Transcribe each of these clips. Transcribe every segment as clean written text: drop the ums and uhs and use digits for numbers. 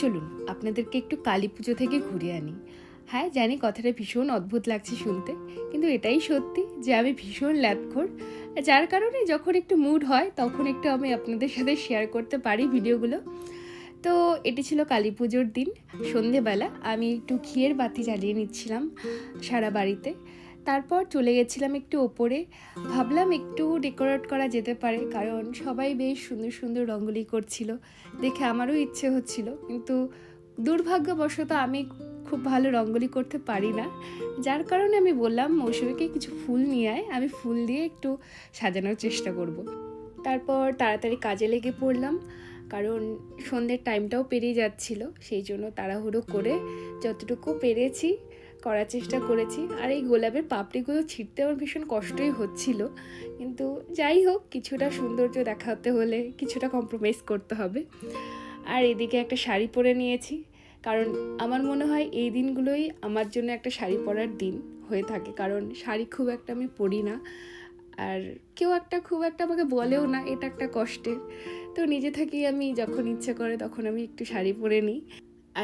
চলুন আপনাদেরকে একটু কালী পুজো থেকে ঘুরিয়ে আনি। হ্যাঁ জানি কথাটা ভীষণ অদ্ভুত লাগছে শুনতে, কিন্তু এটাই সত্যি যে আমি ভীষণ ল্যাপখোর, যার কারণে যখন একটু মুড হয় তখন একটু আমি আপনাদের সাথে শেয়ার করতে পারি ভিডিওগুলো। তো এটি ছিল কালী পুজোর দিন। সন্ধেবেলা আমি একটু ঘিয়ের বাতি জ্বালিয়ে নিচ্ছিলাম সারা বাড়িতে। তারপর চলে গেছিলাম একটু ওপরে, ভাবলাম একটু ডেকোরেট করা যেতে পারে, কারণ সবাই বেশ সুন্দর সুন্দর রঙ্গোলি করছিল, দেখে আমারও ইচ্ছে হচ্ছিল। কিন্তু দুর্ভাগ্যবশত আমি খুব ভালো রঙ্গোলি করতে পারি না, যার কারণে আমি বললাম মৌসুমীকে কিছু ফুল নিয়ে আয়, আমি ফুল দিয়ে একটু সাজানোর চেষ্টা করব। তারপর তাড়াতাড়ি কাজে লেগে পড়লাম, কারণ সন্ধ্যের টাইমটাও পেরিয়ে যাচ্ছিল, সেই জন্য তাড়াহুড়ো করে যতটুকু পেরেছি করার চেষ্টা করেছি। আর এই গোলাপের পাপড়িগুলো ছিঁড়তে আমার ভীষণ কষ্টই হচ্ছিল, কিন্তু যাই হোক, কিছুটা সৌন্দর্য দেখাতে হলে কিছুটা কম্প্রোমাইজ করতে হবে। আর এদিকে একটা শাড়ি পরে নিয়েছি, কারণ আমার মনে হয় এই দিনগুলোই আমার জন্য একটা শাড়ি পরার দিন হয়ে থাকে, কারণ শাড়ি খুব একটা আমি পরি না, আর কেউ খুব একটা আমাকে বলেও না, এটা একটা কষ্টের। তো নিজে থেকেই আমি যখন ইচ্ছে করে তখন আমি একটু শাড়ি পরে নিই।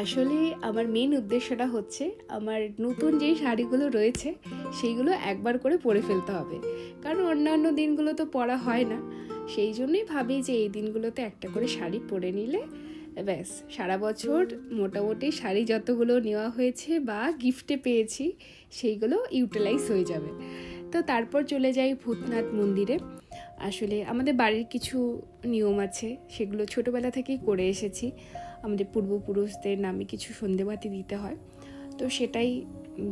আসলে আমার মেন উদ্দেশ্যটা হচ্ছে আমার নতুন যেই শাড়িগুলো রয়েছে সেইগুলো একবার করে পরে ফেলতে হবে, কারণ অন্যান্য দিনগুলো তো পরা হয় না। সেই জন্যই ভাবি যে এই দিনগুলোতে একটা করে শাড়ি পরে নিলে ব্যাস সারা বছর মোটামুটি শাড়ি যতগুলো নেওয়া হয়েছে বা গিফটে পেয়েছি সেইগুলো ইউটিলাইজ হয়ে যাবে। তো তারপর চলে যাই ভূতনাথ মন্দিরে। আসলে আমাদের বাড়ির কিছু নিয়ম আছে, সেগুলো ছোটোবেলা থেকেই করে এসেছি। আমাদের পূর্বপুরুষদের নামে কিছু সন্ধেবাতি দিতে হয়, তো সেটাই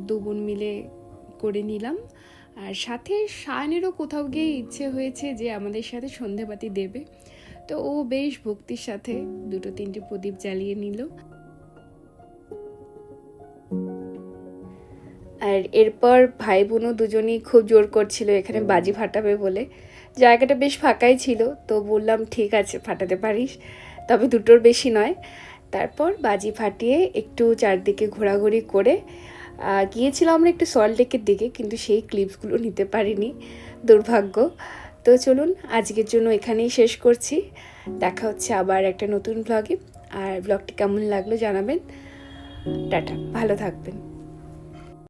দু বোন মিলে করে নিলাম। আর সাথে সায়নেরও কোথাও গিয়ে ইচ্ছে হয়েছে যে আমাদের সাথে সন্ধেবাতি দেবে, তো ও বেশ ভক্তির সাথে 2-3টে প্রদীপ জ্বালিয়ে নিল। আর এরপর ভাই বোনও দুজনেই খুব জোর করছিল এখানে বাজি ফাটাবে বলে। জায়গাটা বেশ ফাঁকাই ছিল, তো বললাম ঠিক আছে ফাটাতে পারিস, তবে 2টোর বেশি নয়। তারপর বাজি ফাটিয়ে একটু চারদিকে ঘোরাঘুরি করে গিয়েছিলাম আমরা একটু সল্ট লেকের দিকে, কিন্তু সেই ক্লিপসগুলো নিতে পারিনি, দুর্ভাগ্য। তো চলুন আজকের জন্য এখানেই শেষ করছি, দেখা হচ্ছে আবার একটা নতুন ব্লগে। আর ব্লগটি কেমন লাগলো জানাবেন। টাটা, ভালো থাকবেন।